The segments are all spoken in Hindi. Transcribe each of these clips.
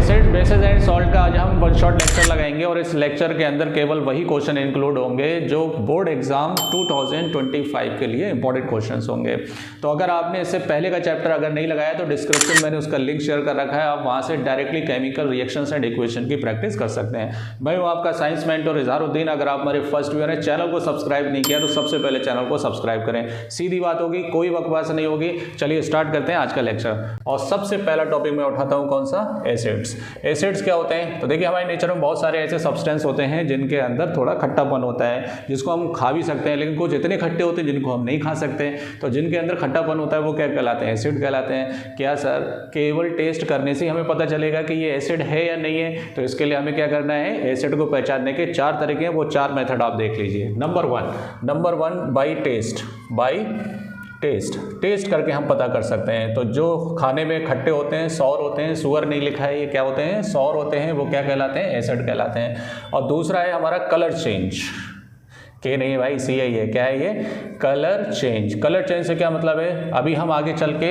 एसिड बेसिस एंड सॉल्ट का आज हम वन शॉट लेक्चर लगाएंगे और इस लेक्चर के अंदर केवल वही क्वेश्चन इंक्लूड होंगे जो बोर्ड एग्जाम 2025 के लिए इंपॉर्टेंट क्वेश्चंस होंगे। तो अगर आपने इससे पहले का चैप्टर अगर नहीं लगाया तो डिस्क्रिप्शन में मैंने उसका लिंक शेयर कर रखा है, आप वहां से directly chemical reactions and equation की प्रैक्टिस कर सकते हैं। मैं हूँ आपका साइंस मेंटर इजहारुद्दीन। अगर आप हमारे फर्स्ट व्यूअर हैं, चैनल को सब्सक्राइब नहीं किया तो सबसे पहले चैनल को सब्सक्राइब करें। सीधी बात होगी, कोई बकवास नहीं होगी। चलिए स्टार्ट करते हैं आज का लेक्चर। और सबसे पहला टॉपिक मैं उठाता हूँ कौन सा? एसिड्स। एसिड्स क्या होते हैं? तो देखिए हमारे नेचर में बहुत सारे ऐसे सब्सटेंस होते हैं जिनके अंदर थोड़ा खट्टापन होता है, जिसको हम खा भी सकते हैं, लेकिन कुछ इतने खट्टे होते हैं जिनको हम नहीं खा सकते। तो जिनके अंदर खट्टापन होता है वो क्या कहलाते हैं? एसिड कहलाते हैं। क्या सर केवल टेस्ट करने से हमें पता चलेगा कि ये एसिड है या नहीं है? तो इसके लिए हमें क्या करना है? एसिड को पहचानने के 4 तरीके हैं, वो 4 मेथड आप देख लीजिए। Number one by test. Test करके हम पता कर सकते हैं। तो जो खाने में खट्टे होते हैं, सौर होते हैं, शुगर नहीं लिखा है, ये क्या होते हैं? सौर होते हैं। वो क्या कहलाते हैं? एसिड कहलाते हैं। और दूसरा है हमारा कलर चेंज। के नहीं भाई, सी है ये। क्या है ये? Colour change. कलर चेंज से क्या मतलब है? अभी हम आगे चल के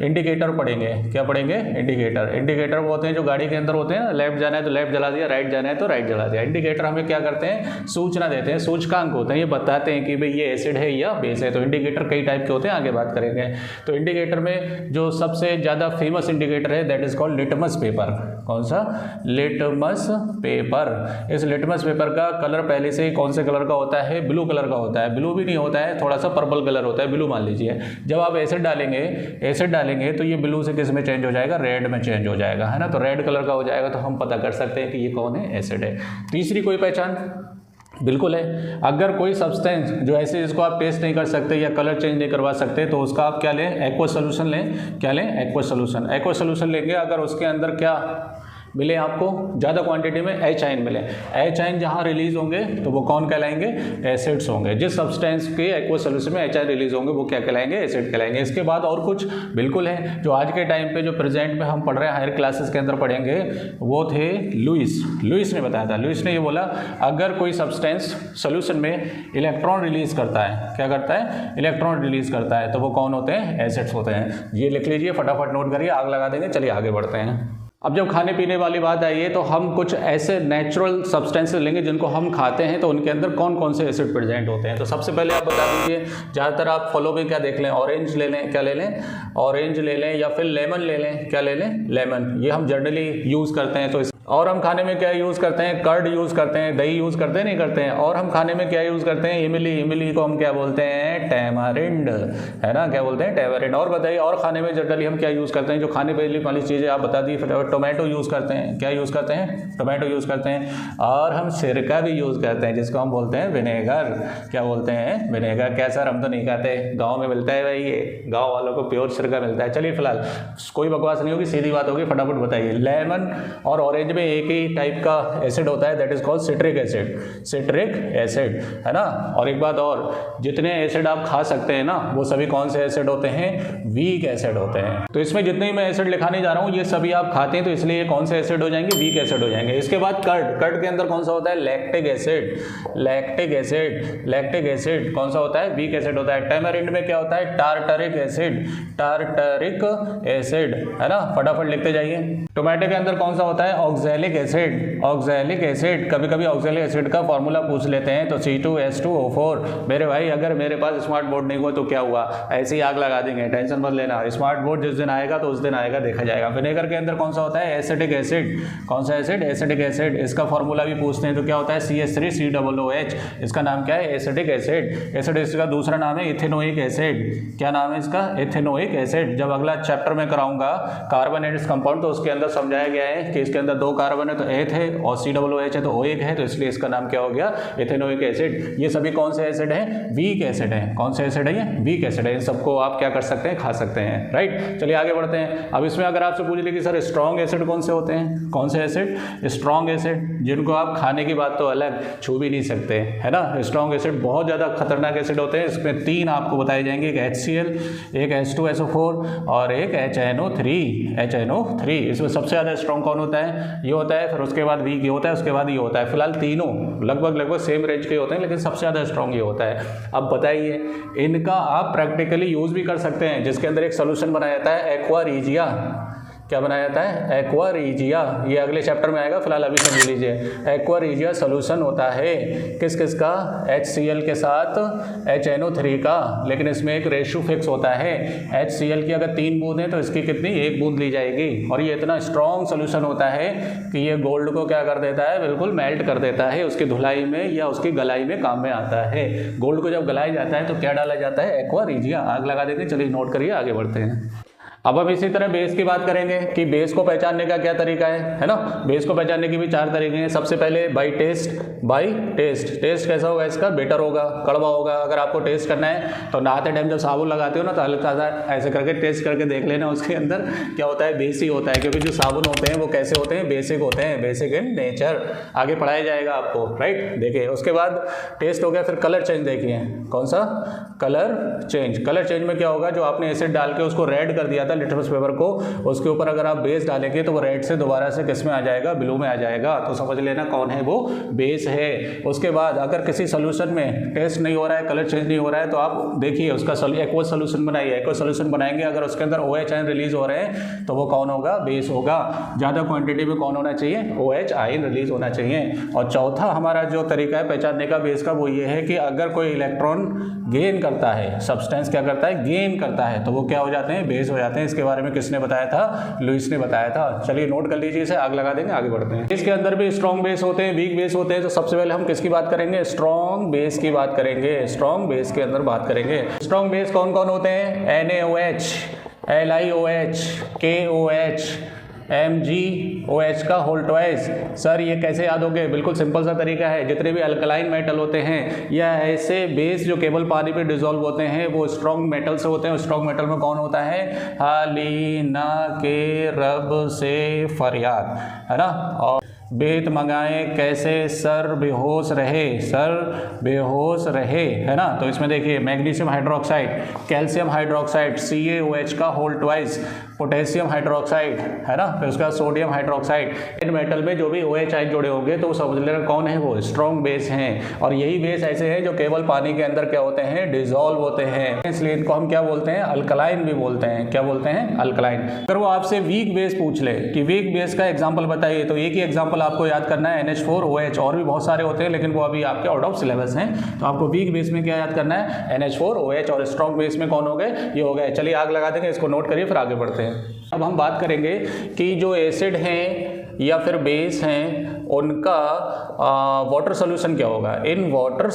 इंडिकेटर पढ़ेंगे। क्या पढ़ेंगे? इंडिकेटर वो होते हैं जो गाड़ी के अंदर होते हैं। लेफ्ट जाना है तो लेफ्ट जला दिया, राइट जाना है तो राइट जला दिया। इंडिकेटर हमें क्या करते हैं? सूचना देते हैं, सूचकांक होते हैं, ये बताते हैं कि भाई ये एसिड है या बेस है। तो इंडिकेटर कई टाइप के होते हैं, आगे बात करेंगे। तो इंडिकेटर में जो सबसे ज़्यादा फेमस इंडिकेटर है that is called litmus paper. कौन सा? Litmus paper. इस लिटमस पेपर का कलर पहले से ही कौन से कलर का होता है? ब्लू कलर का होता है। ब्लू भी नहीं होता है, थोड़ा सा पर्पल कलर होता है, ब्लू मान लीजिए। जब आप एसिड डालेंगे तो ये ब्लू से किस में चेंज हो जाएगा? रेड में चेंज हो जाएगा, है ना। तो रेड कलर का हो जाएगा, तो हम पता कर सकते हैं कि ये कौन है? एसिड है। तीसरी कोई पहचान? बिल्कुल है। अगर कोई सब्सटेंस जो ऐसे जिसको आप टेस्ट नहीं कर सकते या कलर चेंज नहीं करवा सकते तो उसका आप क्या लें? एक्वा सोल्यूशन लें। क्या लें? एक्वा सोल्यूशन लेंगे। अगर उसके अंदर क्या मिले आपको? ज़्यादा क्वांटिटी में एच आयन मिले। एच आयन जहाँ रिलीज होंगे तो वो कौन कहलाएंगे? एसिड्स होंगे। जिस सब्सटेंस के एक्वा सोल्यूशन में एच आयन रिलीज होंगे वो क्या कहलाएंगे? एसिड कहलाएंगे। इसके बाद और कुछ बिल्कुल है जो आज के टाइम पे जो प्रेजेंट में हम पढ़ रहे हैं, हायर क्लासेस के अंदर पढ़ेंगे, वो थे लुईस ने बताया था। लुईस ने ये बोला अगर कोई सब्सटेंस सोल्यूशन में इलेक्ट्रॉन रिलीज करता है, क्या करता है? इलेक्ट्रॉन रिलीज करता है, तो वो कौन होते हैं? एसिड्स होते हैं। ये लिख लीजिए, फटाफट नोट करिए, आग लगा देंगे। चलिए आगे बढ़ते हैं। अब जब खाने पीने वाली बात आई है तो हम कुछ ऐसे नेचुरल सब्सटेंसेस लेंगे जिनको हम खाते हैं, तो उनके अंदर कौन कौन से एसिड प्रेजेंट होते हैं। तो सबसे पहले आप बता दीजिए, ज़्यादातर आप फलों में क्या देख लें? ऑरेंज ले लें। क्या ले लें? ऑरेंज ले लें, या फिर लेमन ले लें। क्या ले लें? लेमन। ये हम जनरली यूज़ करते हैं। तो और हम खाने में क्या यूज़ करते हैं? कर्ड यूज़ करते हैं। दही यूज़ करते हैं, नहीं करते हैं? और हम खाने में क्या यूज़ करते हैं? इमली को हम क्या बोलते हैं? टैमारिंड, है ना। क्या बोलते हैं? टैमारिंड। और बताइए, और खाने में जनरली हम क्या यूज़ करते हैं? जो खाने पीने वाली चीज़ें आप बता दी। टोमेटो यूज़ करते हैं। क्या यूज़ करते हैं? टोमेटो यूज़ करते हैं। और हम सिरका भी यूज़ करते हैं, जिसको हम बोलते हैं विनेगर। क्या बोलते हैं? विनेगर। क्या सर, हम तो नहीं खाते, गाँव में मिलता है भाई, ये गाँव वालों को प्योर सिरका मिलता है। चलिए फिलहाल कोई बकवास नहीं होगी, सीधी बात होगी, फटाफट बताइए। लेमन और ऑरेंज में एक ही टाइप का एसिड होता है, that is called citric acid, है ना। और एक बात और, जितने एसिड आप खा सकते हैं ना, वो सभी कौन से एसिड होते हैं? वीक एसिड होते हैं। तो इसमें जितने ही मैं एसिड लिखाने जा रहा हूँ ये सभी आप खाते हैं, तो इसलिए ये कौन से एसिड हो जाएंगे? वीक एसिड हो जाएंगे। इसके बाद कर्ड के अंदर कौन सा होता है? लैक्टिक एसिड कौन सा होता है? वीक एसिड होता है। टैमारिंड में क्या होता है? टार्टरिक एसिड, है ना। फटाफट लिखते जाइए। टोमेटो के अंदर कौन सा होता है? Oxalic acid. कभी कभी ऑक्सैलिक एसिड का फॉर्मूला पूछ लेते हैं, तो C2H2O4। मेरे भाई अगर मेरे पास स्मार्ट बोर्ड नहीं हुआ तो क्या हुआ? ऐसे ही आग लगा देंगे, टेंशन मत लेना। स्मार्ट बोर्ड जिस दिन आएगा तो उस दिन आएगा, देखा जाएगा। विनेगर के अंदर कौन सा होता है? Acetic acid. कौन सा एसिड? Acetic acid. इसका फॉर्मूला भी पूछते हैं, तो क्या होता है? CH3COOH। इसका नाम क्या है? Acetic acid. इसका दूसरा नाम है इथेनोइक एसिड। क्या नाम है इसका? Ethanoic acid. जब अगला चैप्टर में कराऊंगा कार्बन एंड कंपाउंड, तो उसके अंदर समझाया गया है कि इसके अंदर 2 कार्बन है तो एथ है, और COOH है तो O1 है, तो इसलिए इसका नाम क्या हो गया? Ethanoic acid. ये सभी कौन से एसिड हैं? वीक एसिड है। कौन से एसिड है ये? वीक एसिड है। इन सबको आप क्या कर सकते हैं? खा सकते हैं, राइट। चलिए आगे बढ़ते हैं। अब इसमें अगर आपसे पूछ ले कि सर स्ट्रॉन्ग एसिड कौन से होते हैं? कौन से एसिड? स्ट्रॉन्ग एसिड, जिनको आप खाने की बात तो अलग, छू भी नहीं सकते, है ना। स्ट्रॉन्ग एसिड बहुत ज़्यादा खतरनाक एसिड होते हैं। इसमें 3 आपको बताए जाएंगे, एक HCl, एक H2SO4 और एक HNO3। इसमें सबसे ज़्यादा स्ट्रॉन्ग कौन होता है? ये होता है। फिर उसके बाद वीक ये होता है, उसके बाद ये होता है। फिलहाल तीनं लगभग सेम रेंज के होते हैं, लेकिन सबसे ज़्यादा स्ट्रॉन्ग ये होता है। अब बताइए, इनका आप प्रैक्टिकली यूज़ भी कर सकते हैं, जिसके अंदर एक सोल्यूशन बनाया जाता है एक्वा रीजिया। क्या बनाया जाता है? Aqua regia. ये अगले चैप्टर में आएगा, फिलहाल अभी समझ लीजिए। एक्वा रीजिया सोल्यूशन होता है किस किस का? HCl के साथ HNO3 का, लेकिन इसमें एक रेशियो फिक्स होता है। HCl की अगर 3 बूंद है तो इसकी कितनी? 1 बूंद ली जाएगी। और ये इतना स्ट्रॉन्ग सोल्यूशन होता है कि ये गोल्ड को क्या कर देता है? बिल्कुल मेल्ट कर देता है, उसकी धुलाई में या उसकी गलाई में काम में आता है। गोल्ड को जब गलाया जाता है तो क्या डाला जाता है? Aqua regia. आग लगा देते हैं। चलिए नोट करिए, आगे बढ़ते हैं। अब हम इसी तरह बेस की बात करेंगे कि बेस को पहचानने का क्या तरीका है ना? बेस को पहचानने के भी 4 तरीके हैं। सबसे पहले बाई टेस्ट। टेस्ट कैसा होगा इसका? बेटर होगा, कड़वा होगा। अगर आपको टेस्ट करना है तो नहाते टाइम जब साबुन लगाते हो ना तो हल्का सा ऐसे करके टेस्ट करके देख लेना उसके अंदर क्या होता है? बेस ही होता है, क्योंकि जो साबुन होते हैं वो कैसे होते हैं? बेसिक होते हैं, बेसिक इन नेचर। आगे पढ़ाया जाएगा आपको, राइट। देखिए उसके बाद टेस्ट हो गया, फिर कलर चेंज देखिए। कौन सा? Colour change. कलर चेंज में क्या होगा? जो आपने एसिड डाल के उसको रेड कर दिया था लिटमस पेपर को, उसके ऊपर अगर आप बेस डालेंगे तो वो रेड से दोबारा से किस में आ जाएगा? ब्लू में आ जाएगा। तो समझ लेना कौन है वो? बेस है। उसके बाद अगर किसी सोल्यूशन में टेस्ट नहीं हो रहा है, कलर चेंज नहीं हो रहा है, तो आप देखिए उसका एक्वस सोल्यूशन बनाइए। एक्वस सोल्यूशन बनाएंगे, अगर उसके अंदर OH आयन रिलीज हो रहे हैं तो वो कौन होगा? बेस होगा। ज़्यादा क्वांटिटी में कौन होना चाहिए? OH आयन रिलीज होना चाहिए। और चौथा हमारा जो तरीका है पहचानने का बेस का, वो ये है कि अगर कोई इलेक्ट्रॉन गेन करता है, सब्सटेंस क्या करता है? गेन करता है, तो वो क्या हो जाते हैं? बेस हो जाते हैं। इसके बारे में किसने बताया था? लुईस ने बताया था। चलिए नोट कर लीजिए इसे, आग लगा देंगे, आगे बढ़ते हैं। इसके अंदर भी स्ट्रॉन्ग बेस होते हैं, वीक बेस होते हैं। तो सबसे पहले हम किसकी बात करेंगे? स्ट्रॉन्ग बेस की बात करेंगे। स्ट्रॉन्ग बेस के अंदर बात करेंगे। स्ट्रॉन्ग बेस कौन कौन होते हैं? NaOH, LiOH, KOH, MgOH का होल ट्वाइस। सर ये कैसे याद होगे? बिल्कुल सिंपल सा तरीका है। जितने भी अल्कलाइन मेटल होते हैं या ऐसे बेस जो केवल पानी पे डिसॉल्व होते हैं वो स्ट्रॉन्ग मेटल से होते हैं। स्ट्रॉन्ग मेटल में कौन होता है? हालिना के रब से फरियाद, है ना। और बेत मंगाएं कैसे सर बेहोश रहे, सर बेहोश रहे, है ना। तो इसमें देखिए magnesium hydroxide, calcium hydroxide, CaOH का होल ट्वाइस, पोटेशियम हाइड्रोक्साइड, है ना। फिर उसका सोडियम हाइड्रोक्साइड। इन मेटल में जो भी OH आयन जुड़े होंगे तो समझ लेना कौन है वो? स्ट्रॉन्ग बेस हैं। और यही बेस ऐसे हैं जो केवल पानी के अंदर क्या होते हैं? डिसॉल्व होते हैं। इसलिए इनको हम क्या बोलते हैं? अल्कलाइन भी बोलते हैं। क्या बोलते हैं? अल्कलाइन। अगर वो आपसे वीक बेस पूछ ले कि वीक बेस का एग्जाम्पल बताइए, तो एक ही एग्जाम्पल आपको याद करना है, NH4OH। और भी बहुत सारे होते हैं लेकिन वो अभी आपके आउट ऑफ सिलेबस हैं। तो आपको वीक बेस में क्या याद करना है? NH4OH। और स्ट्रॉन्ग बेस में कौन हो गए? ये हो गए। चलिए आग लगा देंगे, इसको नोट करिए, फिर आगे बढ़ते हैं। अब हम बात करेंगे कि जो एसिड हैं या फिर बेस हैं उनका वाटर सोल्यूशन क्या होगा। इन वाटर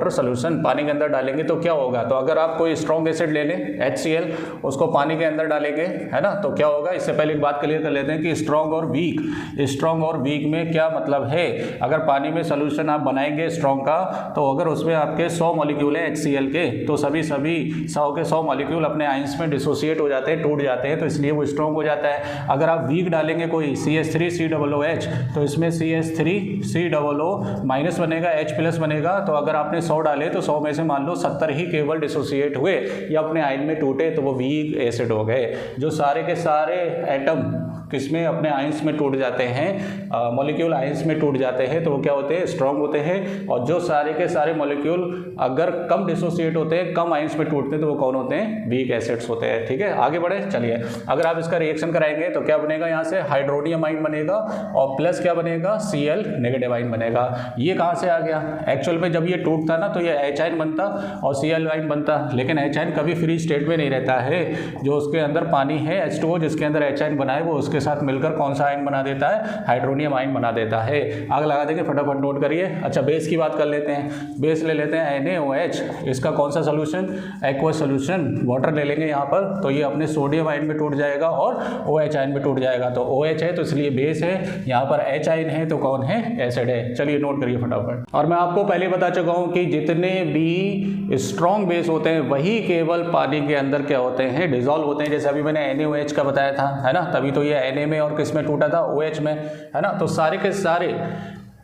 सोल्यूशन पानी के अंदर डालेंगे तो क्या होगा। तो अगर आप कोई स्ट्रॉन्ग एसिड ले लें HCl, उसको पानी के अंदर डालेंगे, है ना, तो क्या होगा। इससे पहले एक बात क्लियर कर लेते हैं कि स्ट्रॉन्ग और वीक में क्या मतलब है। अगर पानी में सोल्यूशन आप बनाएंगे स्ट्रॉन्ग का, तो अगर उसमें आपके 100 मॉलिक्यूल है HCl के, तो सभी 100 के 100 मॉलिक्यूल अपने आयंस में डिसोसिएट हो जाते हैं, टूट जाते हैं, तो इसलिए वो स्ट्रॉन्ग हो जाता है। अगर आप वीक डालेंगे कोई CH3COOH, तो इसमें CH3COO माइनस बनेगा, H प्लस बनेगा। तो अगर आपने 100 डाले तो 100 में से मान लो 70 ही केवल डिसोसिएट हुए या अपने आयन में टूटे, तो वो वीक एसिड हो गए। जो सारे के सारे एटम किसमें? अपने आयंस में टूट जाते हैं, मॉलिक्यूल आयंस में टूट जाते हैं, तो वो क्या होते हैं? स्ट्रॉन्ग होते हैं। और जो सारे के सारे मॉलिक्यूल अगर कम डिसोसिएट होते हैं, कम आयंस में टूटते हैं, तो वो कौन होते हैं? वीक एसिड्स होते हैं। ठीक है, आगे बढ़े। चलिए अगर आप इसका रिएक्शन कराएंगे तो क्या बनेगा? यहाँ से हाइड्रोनियम आयन बनेगा और प्लस क्या बनेगा? Cl नेगेटिव आयन बनेगा। ये कहाँ से आ गया? एक्चुअल में जब ये टूटता ना तो ये H आयन बनता और Cl आयन बनता, लेकिन H आयन कभी फ्री स्टेट में नहीं रहता है। जो उसके अंदर पानी है H2O, जिसके अंदर H आयन बना है, वो उसके साथ मिलकर कौन सा आयन बना देता है? हाइड्रोनियम आयन बना देता है। आग लगा देंगे, फटाफट नोट करिए। अच्छा बेस की बात कर लेते हैं। बेस ले लेते हैं NaOH। इसका कौन सा सोल्यूशन? Aqueous solution. वाटर ले लेंगे यहाँ पर, तो ये अपने सोडियम आयन में टूट जाएगा और OH आयन में टूट जाएगा। तो OH है तो इसलिए बेस है, यहाँ पर H आयन है तो कौन है? एसिड है। चलिए नोट करिए फटाफट। और मैं आपको पहले बता चुका हूँ कि जितने भी स्ट्रॉन्ग बेस होते हैं वही केवल पानी के अंदर क्या होते हैं? डिसॉल्व होते हैं। जैसे अभी मैंने NaOH का बताया था, है ना, तभी तो ये Na में और किस में टूटा था? OH में, है ना। तो सारे के सारे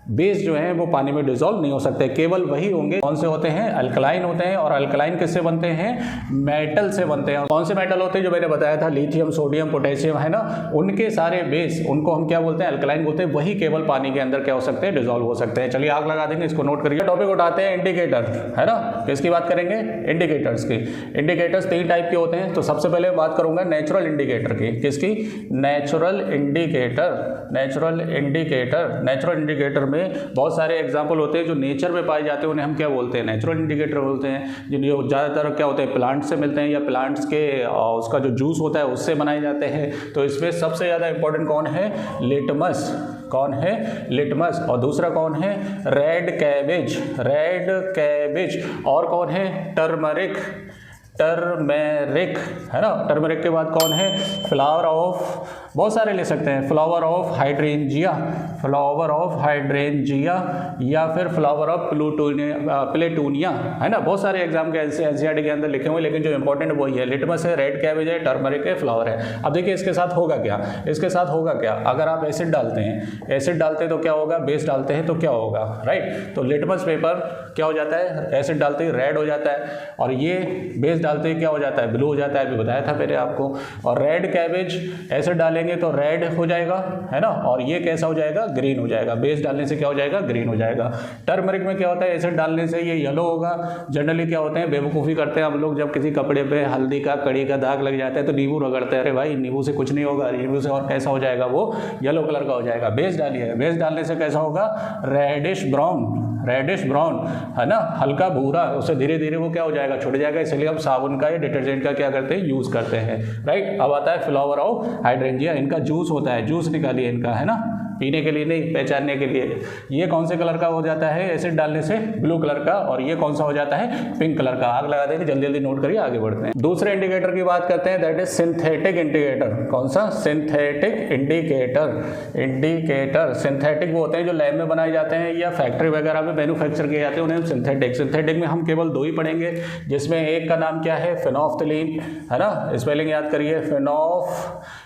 बेस जो है वो पानी में डिसॉल्व नहीं हो सकते, केवल वही होंगे कौन से होते हैं, अल्कलाइन होते हैं। और अल्कलाइन किससे बनते हैं, मेटल से बनते हैं। कौन से मेटल होते हैं, जो मैंने बताया था, लिथियम, सोडियम, पोटेशियम, है ना, उनके सारे बेस, उनको हम क्या बोलते हैं, अल्कलाइन बोलते हैं। वही केवल पानी के अंदर क्या हो सकते हैं, डिसॉल्व हो सकते हैं। चलिए आग लगा देंगे, इसको नोट करिए। टॉपिक उठाते हैं इंडिकेटर, है ना, किसकी बात करेंगे, इंडिकेटर्स की। इंडिकेटर्स 3 टाइप के होते हैं। तो सबसे पहले बात करूंगा नेचुरल इंडिकेटर की। किसकी, natural indicator. Natural indicator, natural indicator में बहुत सारे एग्जाम्पल होते हैं जो नेचर में पाए जाते हैं, उन्हें हम क्या बोलते हैं, नेचुरल इंडिकेटर बोलते हैं। जिन्हें ज़्यादातर क्या होते हैं, प्लांट से मिलते हैं या प्लांट्स के उसका जो जूस होता है उससे बनाए जाते हैं। तो इसमें सबसे ज़्यादा इंपॉर्टेंट कौन है, लिटमस। कौन है, लिटमस। और दूसरा कौन है, रेड कैबेज, रेड कैबेज। और कौन है, टर्मरिक, टर्मेरिक, है ना। टर्मरिक के बाद कौन है, फ्लावर ऑफ, बहुत सारे ले सकते हैं, flower of hydrangea, flower of hydrangea, या फिर फ्लावर ऑफ प्लेटूनिया, है ना। बहुत सारे एग्जाम के एनसीईआरटी के अंदर लिखे हुए, लेकिन जो इंपॉर्टेंट वही है, लिटमस है, रेड कैबेज है, टर्मरिक है, फ्लावर है। अब देखिए इसके साथ होगा क्या, इसके साथ होगा क्या, अगर आप एसिड डालते हैं, एसिड डालते हैं तो क्या होगा, बेस डालते हैं तो क्या होगा, राइट। तो लिटमस पेपर क्या हो जाता है, एसिड डालते ही रेड हो जाता है, और ये बेस डालते ही क्या हो जाता है, ब्लू हो जाता है। अभी बताया था मैंने आपको। और रेड कैबेज एसिड डालेंगे तो रेड हो जाएगा, है ना, और ये कैसा हो जाएगा, ग्रीन हो जाएगा। बेस डालने से क्या हो जाएगा, ग्रीन हो जाएगा। टर्मरिक में क्या होता है, एसिड डालने से ये येलो होगा। जनरली क्या होते हैं, बेवकूफ़ी करते हैं हम लोग, जब किसी कपड़े पे हल्दी का, कड़ी का दाग लग जाता है तो नींबू रगड़ते हैं। अरे भाई, नींबू से कुछ नहीं होगा, नींबू से और कैसा हो जाएगा, वो येलो कलर का हो जाएगा। बेस डालिए, बेस डालने से कैसा होगा, रेडिश ब्राउन, रेडिश ब्राउन, है ना, हल्का भूरा। उससे धीरे धीरे वो क्या हो जाएगा, छुट जाएगा। इसलिए हम साबुन का या डिटर्जेंट का क्या करते हैं, यूज़ करते हैं, राइट। अब आता है फ्लावर ऑफ हाइड्रेंजिया। इनका जूस होता है, जूस निकालिए इनका, है ना, पीने के लिए नहीं, पहचानने के लिए। ये कौन से कलर का हो जाता है, एसिड डालने से ब्लू कलर का। और ये कौन सा हो जाता है, पिंक कलर का। आग लगा देंगे, जल्दी जल्दी नोट करिए, आगे बढ़ते हैं। दूसरे इंडिकेटर की बात करते हैं, दैट इज सिंथेटिक इंडिकेटर। कौन सा, सिंथेटिक इंडिकेटर। इंडिकेटर सिंथेटिक वो होते हैं जो लैब में बनाए जाते हैं या फैक्ट्री वगैरह में मैन्युफैक्चर किए जाते हैं, उन्हें सिंथेटिक। सिंथेटिक में हम केवल 2 ही पढ़ेंगे, जिसमें एक का नाम क्या है, फेनोफ्थलीन, है ना, स्पेलिंग याद करिए, फेनोफ्थलीन,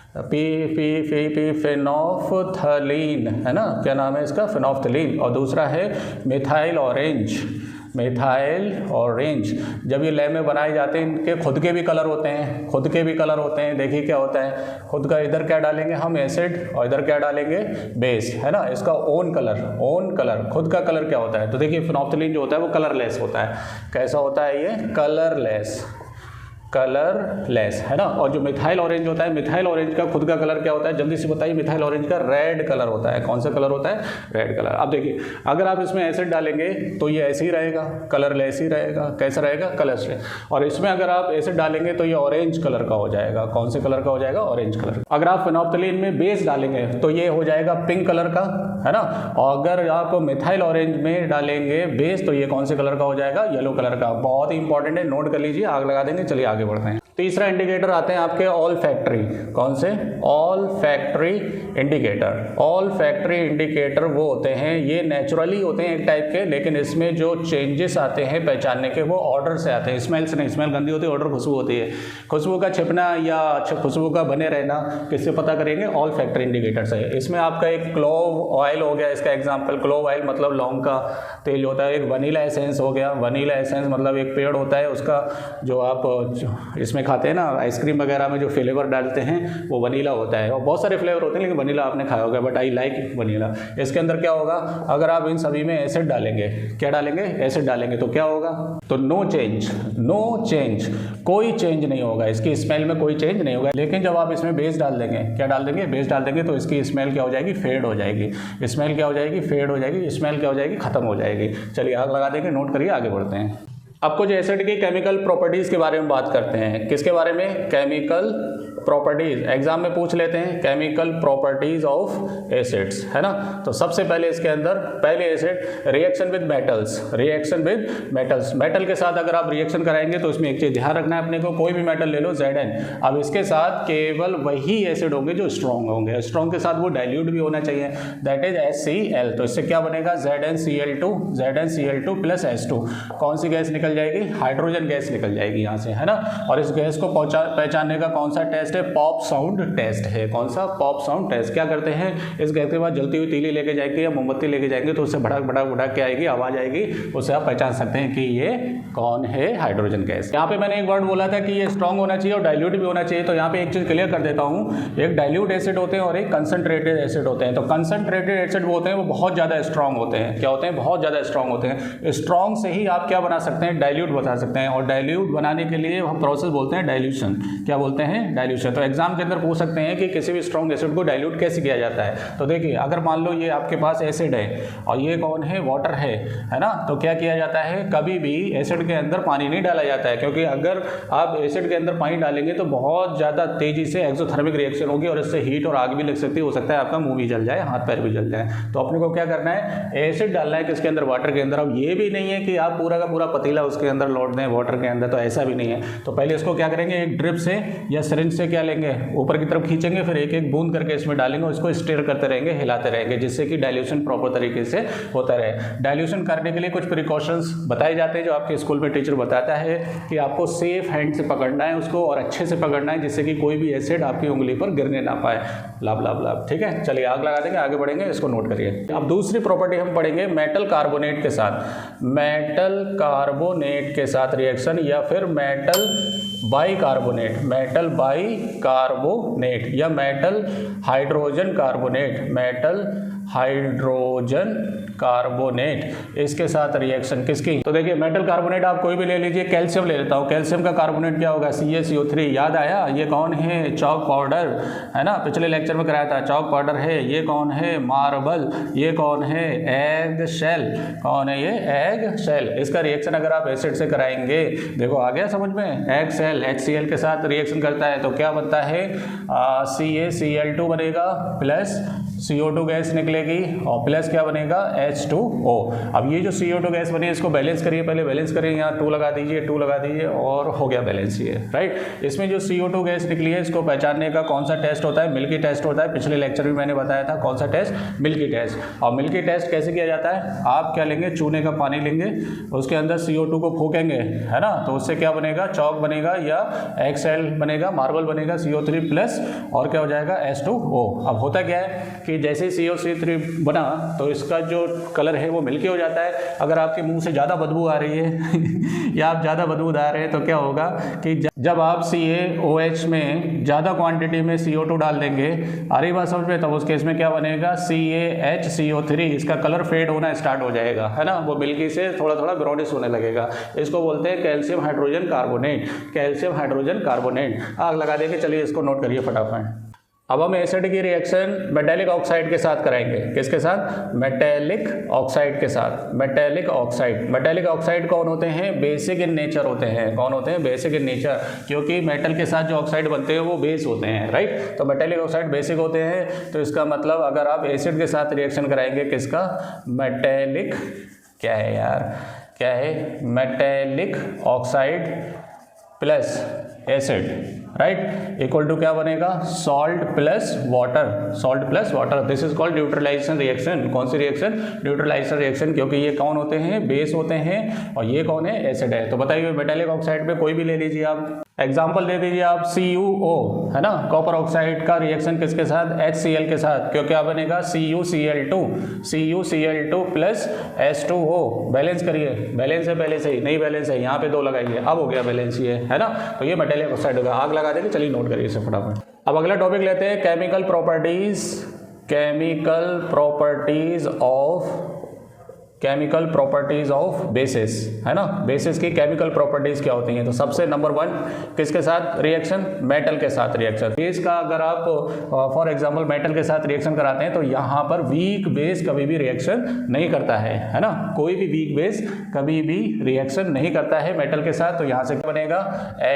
है ना, क्या नाम है इसका, फेनोफ्थलीन। और दूसरा है मिथाइल ऑरेंज, मिथाइल ऑरेंज। जब ये लैब में बनाए जाते हैं, इनके खुद के भी कलर होते हैं, खुद के भी कलर होते हैं। देखिए क्या होता है, खुद का इधर क्या डालेंगे हम, एसिड, और इधर क्या डालेंगे, बेस, है ना। इसका ओन कलर, ओन कलर, खुद का कलर क्या होता है। तो देखिए फेनोफ्थलीन जो होता है वो कलरलेस होता है। कैसा होता है ये, कलरलेस, कलरलेस, है ना। और जो मिथाइल ऑरेंज होता है, मिथाइल ऑरेंज का खुद का कलर क्या होता है, जल्दी से बताइए। मिथाइल ऑरेंज का रेड कलर होता है। कौन सा कलर होता है, रेड कलर। अब देखिए, अगर आप इसमें एसिड डालेंगे तो ये ऐसे ही रहेगा, कलरलेस ही रहेगा। कैसा रहेगा, कलरलेस। और इसमें अगर आप एसिड डालेंगे तो ये ऑरेंज कलर का हो जाएगा। कौन से कलर का हो जाएगा, ऑरेंज कलर। अगर आप फेनोफ्थलीन में बेस डालेंगे तो ये हो जाएगा पिंक कलर का, है ना। और अगर आप मिथाइल ऑरेंज में डालेंगे बेस तो ये कौन से कलर का हो जाएगा, येलो कलर का। बहुत ही इंपॉर्टेंट है, नोट कर लीजिए, आग लगा देंगे। चलिए आगे बढ़ते हैं। तीसरा इंडिकेटर आते हैं आपके ऑल फैक्ट्री। कौन से, all factory indicator. All factory indicator वो होते हैं, ये नेचुरली होते हैं एक टाइप के, लेकिन इसमें जो चेंजेस आते हैं पहचानने के, वो ऑर्डर से आते हैं, स्मेल से नहीं। स्मेल गंदी होती है, ऑर्डर खुशबू होती है। खुशबू का छिपना या खुशबू का बने रहना किससे पता करेंगे, ऑल फैक्ट्री इंडिकेटर से। इसमें आपका एक क्लोव ऑयल हो गया, इसका एग्जाम्पल। क्लोव ऑयल मतलब लौंग का तेल होता है। एक वनीला एसेंस हो गया, वनीला एसेंस मतलब एक पेड़ होता है, उसका जो आप इसमें खाते हैं ना, आइसक्रीम वगैरह में जो फ्लेवर डालते हैं वो वनीला होता है। और बहुत सारे फ्लेवर होते हैं, लेकिन वनीला आपने खाया होगा, बट आई लाइक वनीला। इसके अंदर क्या होगा, अगर आप इन सभी में एसिड डालेंगे, क्या डालेंगे, एसिड डालेंगे, तो क्या होगा, तो नो चेंज, नो चेंज, कोई चेंज नहीं होगा, इसकी स्मेल में कोई चेंज नहीं होगा। लेकिन जब आप इसमें बेस डाल देंगे, क्या डाल देंगे, बेस डाल देंगे, तो इसकी स्मेल क्या हो जाएगी, फेड हो जाएगी। स्मेल क्या हो जाएगी, फेड हो जाएगी। स्मेल क्या हो जाएगी, खत्म हो जाएगी। चलिए आग लगा देंगे, नोट करिए, आगे बढ़ते हैं। अब कुछ एसिड की केमिकल प्रॉपर्टीज़ के बारे में बात करते हैं। किसके बारे में, केमिकल प्रॉपर्टीज। एग्जाम में पूछ लेते हैं केमिकल प्रॉपर्टीज ऑफ एसिड्स, है ना। तो सबसे पहले इसके अंदर पहले acid reaction with metals, reaction with metals. Metal के साथ अगर आप रिएक्शन कराएंगे तो इसमें एक चीज ध्यान रखना है अपने को, कोई भी मेटल ले लो Zn, अब इसके साथ केवल वही एसिड होंगे जो स्ट्रॉन्ग होंगे। स्ट्रॉन्ग के साथ वो डाइल्यूट भी होना चाहिए, दैट इज HCl। तो इससे क्या बनेगा, ZnCl2 प्लस H2। कौन सी गैस निकल निकल जाएगी, हाइड्रोजन गैस निकल जाएगी यहाँ से, है ना। और इस गैस को पहचानने का कौन सा टेस्ट है? पॉप साउंड टेस्ट है। कौन सा? Pop sound test. क्या करते हैं, इस गैस के बाद जलती हुई तीली लेके जाएंगे या मोमबत्ती लेके जाएंगे तो उससे भड़क भड़क भड़क के आएगी, आवाज आएगी, उससे आप पहचान सकते हैं कि ये कौन है? Hydrogen gas. यहाँ पे मैंने एक वर्ड बोला था कि ये स्ट्रॉन्ग होना चाहिए और डाइल्यूट भी होना चाहिए, तो यहाँ पे एक चीज क्लियर कर देता हूँ, एक डाइल्यूट एसिड होते हैं और एक कंसंट्रेटेड एसिड होते हैं। तो कंसंट्रेटेड एसिड वो होते हैं वो बहुत ज़्यादा स्ट्रॉन्ग होते हैं। क्या होते हैं? बहुत ज़्यादा स्ट्रॉन्ग होते हैं। स्ट्रॉन्ग से ही आप क्या बना सकते हैं? डाइल्यूट बना सकते हैं। और डाइल्यूट बनाने के लिए हम प्रोसेस बोलते हैं डाइल्यूशन। क्या बोलते हैं? डाइल्यूशन। तो एग्जाम के अंदर पूछ सकते हैं कि किसी भी स्ट्रॉन्ग एसिड को डाइल्यूट कैसे किया जाता है। तो देखिए, अगर मान लो ये आपके पास एसिड है और ये कौन है? वाटर है ना। तो क्या किया जाता है? कभी भी एसिड के अंदर पानी नहीं डाला जाता है, क्योंकि अगर आप एसिड के अंदर पानी डालेंगे तो बहुत ज़्यादा तेजी से एक्सोथर्मिक रिएक्शन होगी और इससे हीट और आग भी लग सकती है, हो सकता है आपका मुंह भी जल जाए, हाथ पैर भी जल जाए। तो अपने को क्या करना है? एसिड डालना है किसके अंदर? वाटर के अंदर। अब ये भी नहीं है कि आप पूरा का पूरा पतीला उसके अंदर लौट दें वाटर के अंदर, तो ऐसा भी नहीं है। तो पहले इसको क्या करेंगे? एक ड्रिप से या सिरिंज से क्या लेंगे? ऊपर की तरफ खींचेंगे, फिर एक एक बूंद करके इसमें डालेंगे और इसको स्टीयर करते रहेंगे, हिलाते रहेंगे, जिससे कि डाइल्यूशन प्रॉपर तरीके से होता रहे। डाइल्यूशन करने के लिए कुछ प्रिकॉशंस बताए जाते हैं जो आपके स्कूल में टीचर बताता है कि आपको सेफ हैंड से पकड़ना है उसको और अच्छे से पकड़ना है, जिससे कि कोई भी एसिड आपकी उंगली पर गिरने ना पाए। लाभ लाभ लाभ। ठीक है, चलिए आग लगा देंगे, आगे बढ़ेंगे, इसको नोट करिए। अब दूसरी प्रॉपर्टी हम पढ़ेंगे मेटल कार्बोनेट के साथ। मेटल कार्बोनेट के साथ रिएक्शन या फिर मेटल बाइकार्बोनेट, मेटल बाइकार्बोनेट या metal hydrogen carbonate, metal hydrogen carbonate, इसके साथ रिएक्शन किसकी? तो देखिए, मेटल कार्बोनेट आप कोई भी ले लीजिए। कैल्शियम ले लेता हूँ। कैल्शियम का कार्बोनेट क्या होगा? CaCO3। याद आया? ये कौन है? चॉक पाउडर, है ना। पिछले लेक्चर में कराया था, चॉक पाउडर है। ये कौन है? मार्बल। ये कौन है? Egg shell. कौन है ये? Egg shell. इसका रिएक्शन अगर आप एसिड से कराएंगे, देखो आ गया समझ में? एग शेल HCl के साथ रिएक्शन करता है तो क्या बनता है? CaCl2 बनेगा प्लस CO2 गैस निकलेगी और प्लस क्या बनेगा? H2O। अब ये जो CO2 गैस बनी इसको बैलेंस करिए, पहले बैलेंस करिए, यहाँ 2 लगा दीजिए, 2 लगा दीजिए और हो गया बैलेंस ये, राइट। इसमें जो CO2 गैस निकली है इसको पहचानने का कौन सा टेस्ट होता है? मिल्की टेस्ट होता है। पिछले लेक्चर में मैंने बताया था कौन सा टेस्ट? Milky test. और मिल्की टेस्ट कैसे किया जाता है? आप क्या लेंगे? चूने का पानी लेंगे, उसके अंदर CO2 को फूकेंगे, है ना, तो उससे क्या बनेगा? चॉक बनेगा या एग शेल बनेगा, मार्बल बनेगा, CO3 प्लस और क्या हो जाएगा? H2O। अब होता क्या है कि जैसे COC3 बना तो इसका जो कलर है वो मिल्की हो जाता है। अगर आपके मुंह से ज़्यादा बदबू आ रही है या आप ज़्यादा बदबूदार हैं तो क्या होगा कि जब आप CaOH में ज़्यादा क्वांटिटी में CO2 डाल देंगे, आ रही बात समझ में, तब उस केस में क्या बनेगा? CaHCO3। इसका कलर फेड होना स्टार्ट हो जाएगा, है ना, वो मिल्की से थोड़ा थोड़ा ब्राउनिश होने लगेगा। इसको बोलते हैं calcium hydrogen carbonate. Calcium hydrogen carbonate. आग लगा देंगे, चलिए इसको नोट करिए फटाफट। अब हम एसिड की रिएक्शन मेटेलिक ऑक्साइड के साथ कराएंगे। किसके साथ? मेटेलिक ऑक्साइड के साथ। Metallic oxide. मेटेलिक ऑक्साइड कौन होते हैं? बेसिक इन नेचर होते हैं। कौन होते हैं? बेसिक इन नेचर, क्योंकि मेटल के साथ जो ऑक्साइड बनते हैं वो बेस होते हैं, राइट। तो मेटेलिक ऑक्साइड बेसिक होते हैं, तो इसका मतलब अगर आप एसिड के साथ रिएक्शन कराएंगे, किसका? मेटेलिक, क्या है यार, क्या है? Metallic oxide plus acid, right, equal to क्या बनेगा? Salt plus water. Salt plus water. This is called neutralization reaction. कौन सी रिएक्शन? न्यूट्रलाइजेशन रिएक्शन, क्योंकि ये कौन होते हैं? बेस होते हैं और ये कौन है? एसिड है। तो बताइए, मेटेलिक ऑक्साइड में कोई भी ले लीजिए आप, एग्जाम्पल दे दीजिए आप, CuO, है ना, कॉपर ऑक्साइड का रिएक्शन किसके साथ? HCl के साथ। क्यों क्या बनेगा? CuCl2। CuCl2 plus H2O। Balance करिए, बैलेंस है पहले से ही, नहीं बैलेंस है, यहाँ पे 2 लगाइए, अब हो गया बैलेंस ये, है ना। तो ये मेटेलिक ऑक्साइड होगा। आग लगा देंगे, चलिए नोट करिए इसे फटाफट। अब अगला टॉपिक लेते हैं, chemical properties. Chemical properties of, chemical properties of basis, है ना। बेसिस की केमिकल प्रॉपर्टीज क्या होती हैं? तो सबसे नंबर 1 किसके साथ रिएक्शन? मेटल के साथ रिएक्शन। बेस का अगर आप फॉर एग्जांपल मेटल के साथ रिएक्शन कराते हैं तो यहाँ पर वीक बेस कभी भी रिएक्शन नहीं करता है ना। कोई भी वीक बेस कभी भी रिएक्शन नहीं करता है मेटल के साथ। तो यहाँ से क्या बनेगा?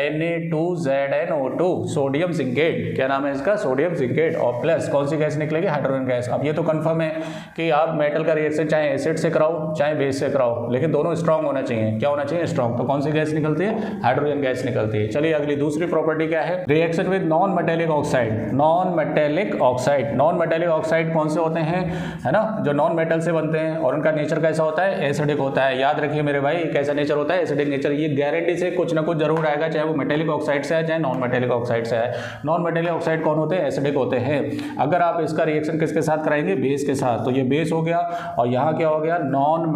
Na2ZNO2, sodium zincate. क्या नाम है इसका? Sodium zincate. और प्लस कौन सी गैस निकलेगी? Hydrogen gas. अब ये तो कन्फर्म है कि आप मेटल का रिएक्शन चाहे एसिड से कराओ कराओ चाहे बेस से कराओ, लेकिन दोनों स्ट्रांग होना चाहिए। क्या होना चाहिए? स्ट्रांग। तो कौन सी गैस निकलती है? हाइड्रोजन गैस निकलती है। चलिए अगली दूसरी प्रॉपर्टी क्या है? Reaction with non metallic oxide. Non metallic oxide, non metallic oxide कौन से होते हैं, है ना, जो नॉन मेटल से बनते हैं और उनका नेचर कैसा होता है? एसिडिक होता है। याद रखिए मेरे भाई, कैसा नेचर होता है? Acidic nature. ये गारंटी से कुछ ना कुछ जरूर आएगा, चाहे वो मेटेलिक ऑक्साइड से है चाहे नॉन मेटेलिक ऑक्साइड से है। नॉन मेटेलिक ऑक्साइड कौन होते हैं? एसिडिक होते हैं। अगर आप इसका रिएक्शन किसके साथ कराएंगे? बेस के साथ। तो ये बेस हो गया और यहाँ क्या हो गया? Non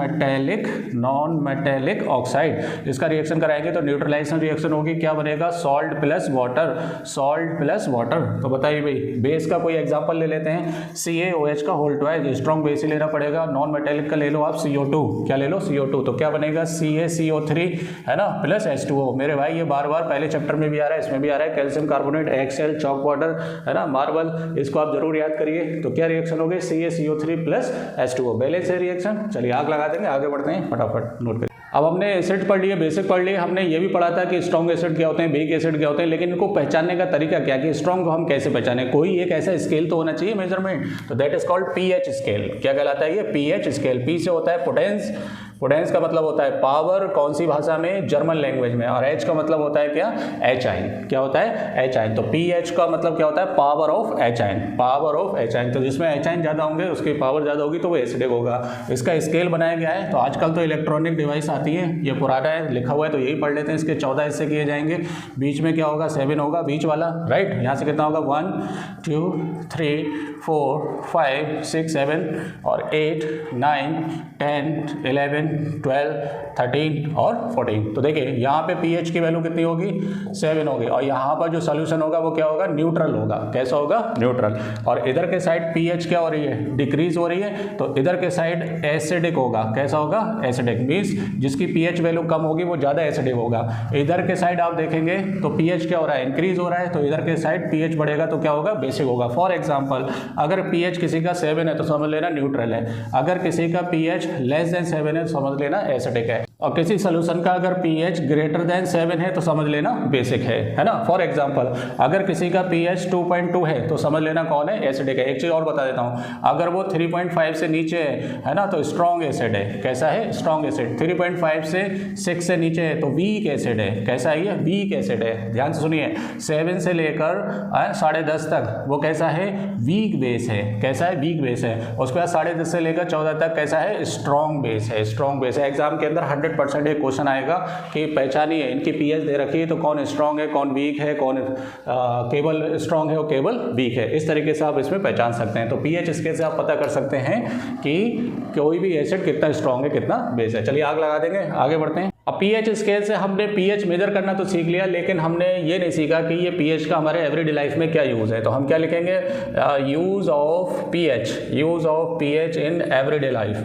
metallic oxide. इसका रिएक्शन कराएंगे तो न्यूट्रलाइजेशन रिएक्शन होगी। क्या बनेगा? Salt plus water, salt plus water. तो बताइए भाई, बेस का कोई एग्जांपल ले लेते हैं, CaOH का होल ट्वाइस, स्ट्रॉन्ग बेस ही लेना पड़ेगा। नॉन मेटेलिक का ले लो आप CO2। क्या ले लो? CO2। तो क्या बनेगा? CaCO3, है ना, प्लस H2O। मेरे भाई ये बार बार पहले चैप्टर में भी आ रहा है, इसमें भी आ रहा है। Calcium carbonate, HCl, chalk water, है ना, मार्बल, इसको आप जरूर याद करिए। तो क्या रिएक्शन हो गई? CaCO3 plus H2O। बैलेंस है रिएक्शन। चलिए आग लगा देंगे, आगे बढ़ते हैं, फटाफट नोट करिए। अब हमने एसिड पढ़ लिए, बेसिक पढ़ लिए। हमने ये भी पढ़ा था कि स्ट्रॉन्ग एसिड क्या होते हैं, वीक एसिड क्या होते हैं, लेकिन इनको पहचानने का तरीका क्या, कि स्ट्रॉन्ग को हम कैसे पहचाने? कोई एक ऐसा स्केल तो होना चाहिए मेजरमेंट, तो that is called pH scale. क्या कहलाता है ये? PH scale. पी से होता है पोटेंस, पोटेंस का मतलब होता है पावर, कौन सी भाषा में? जर्मन लैंग्वेज में। और एच का मतलब होता है क्या? एच आइन। क्या होता है? एच आइन। तो पीएच का मतलब क्या होता है? पावर ऑफ एच आइन, पावर ऑफ एच आइन। तो जिसमें एच आइन ज़्यादा होंगे, उसकी पावर ज़्यादा होगी, तो वो एसिडिक होगा। इसका स्केल बनाया गया है। तो आजकल तो इलेक्ट्रॉनिक डिवाइस आती है, ये पुराना है, लिखा हुआ है तो यही पढ़ लेते हैं। इसके 14 हिस्से किए जाएंगे। बीच में क्या होगा? 7 होगा, बीच वाला, राइट। यहाँ से कितना होगा? 1 2 3 4 5 6 7 और 8 9 10 11 12 13 और 14। तो देखिए यहाँ पे pH की वैल्यू कितनी होगी? 7 होगी। और यहाँ पर जो सोल्यूशन होगा वो क्या होगा? न्यूट्रल होगा। कैसा होगा? न्यूट्रल। और इधर के साइड pH क्या हो रही है? डिक्रीज हो रही है। तो इधर के साइड एसिडिक होगा। कैसा होगा? एसिडिक। मीन्स जिसकी pH वैल्यू कम होगी वो ज़्यादा एसिडिक होगा। इधर के साइड आप देखेंगे तो pH क्या हो रहा है? इंक्रीज हो रहा है। तो इधर के साइड pH बढ़ेगा तो क्या होगा? बेसिक होगा। फॉर एग्जाम्पल, अगर pH किसी का 7 है तो समझ लेना न्यूट्रल है। अगर किसी का pH लेस देन 7 है तो समझ लेना एसिडिक है। और किसी सोल्यूशन का अगर pH ग्रेटर देन 7 है तो समझ लेना बेसिक है ना। फॉर एग्जांपल, अगर किसी का pH 2.2 है तो समझ लेना कौन है? एसिडिक है। एक चीज़ और बता देता हूँ, अगर वो 3.5 से नीचे है ना तो स्ट्रॉन्ग एसिड है। कैसा है? Strong acid. 3.5 से 6 से नीचे है तो वीक एसिड है। कैसा है ये? वीक एसिड है। ध्यान से सुनिए, 7 से लेकर 10.5 तक वो कैसा है? वीक बेस है। कैसा है? वीक बेस है। उसके बाद 10.5 से लेकर 14 तक कैसा है? स्ट्रॉन्ग बेस है। स्ट्रॉन्ग बेस है। एग्जाम के अंदर 100% एक क्वेश्चन आएगा कि पहचानिए, इनकी पीएच दे रखी है तो कौन स्ट्रॉन्ग है, कौन वीक है, कौन केवल स्ट्रॉन्ग है और केवल वीक है। इस तरीके से आप इसमें पहचान सकते हैं। तो पीएच स्केल से आप पता कर सकते हैं कि कोई भी एसिड कितना स्ट्रॉन्ग है, कितना बेस है। चलिए आग लगा देंगे, आगे बढ़ते हैं। अब पीएच स्केल से हमने पीएच मेजर करना तो सीख लिया, लेकिन हमने ये नहीं सीखा कि ये पीएच का हमारे एवरीडे लाइफ में क्या यूज़ है। तो हम क्या लिखेंगे? Use of pH, use of pH in everyday life,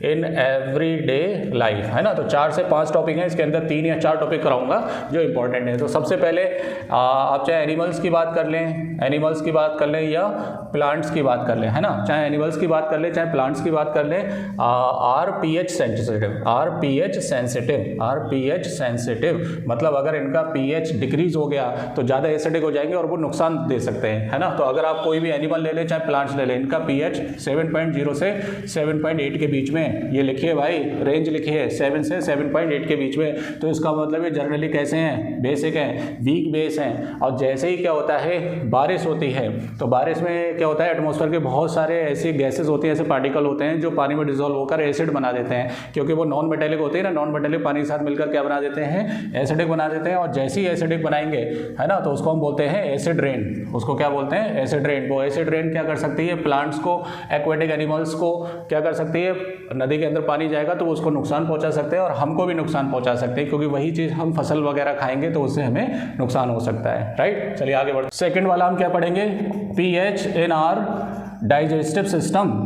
in everyday life, है ना। तो 4 से 5 टॉपिक हैं, इसके अंदर 3 या 4 टॉपिक कराऊंगा जो इंपॉर्टेंट है। तो सबसे पहले आप चाहे एनिमल्स की बात कर लें, एनिमल्स की बात कर लें या प्लांट्स की बात कर लें, है ना। चाहे एनिमल्स की बात कर लें चाहे प्लांट्स की बात कर लें, are pH sensitive, are pH sensitive, are pH sensitive. मतलब अगर इनका पीएच डिक्रीज हो गया तो ज़्यादा एसिडिक हो जाएंगे और वो नुकसान दे सकते हैं, है ना। तो अगर आप कोई भी एनिमल ले लें चाहे प्लांट्स ले लें, इनका पीएच 7.0 से 7.8 के बीच में, ये लिखिए भाई, रेंज लिखिए 7 से 7.8 के बीच में। तो इसका मतलब ये जनरली कैसे हैं? बेसिक हैं, वीक बेस हैं। और जैसे ही क्या होता है, बारिश होती है तो बारिश में क्या होता है, एटमॉस्फेयर के बहुत सारे ऐसी गैसेज होती हैं, ऐसे पार्टिकल होते हैं जो पानी में डिजोल्व होकर एसिड बना देते हैं, क्योंकि वो नॉन मेटेलिक होते हैं ना। नॉन मेटेलिक पानी के साथ मिलकर क्या बना देते हैं? एसिडिक बना देते हैं। और जैसे ही एसिडिक बनाएंगे, है ना, तो उसको हम बोलते हैं एसिड रेन। उसको क्या बोलते हैं? Acid rain. वो एसिड रेन क्या कर सकती है? प्लांट्स को, एक्वेटिक एनिमल्स को क्या कर सकती है? नदी के अंदर पानी जाएगा तो उसको नुकसान पहुंचा सकते हैं और हमको भी नुकसान पहुंचा सकते हैं, क्योंकि वही चीज़ हम फसल वगैरह खाएंगे तो उससे हमें नुकसान हो सकता है, राइट। चलिए आगे बढ़ते। सेकंड वाला हम क्या पढ़ेंगे? PH in are digestive system.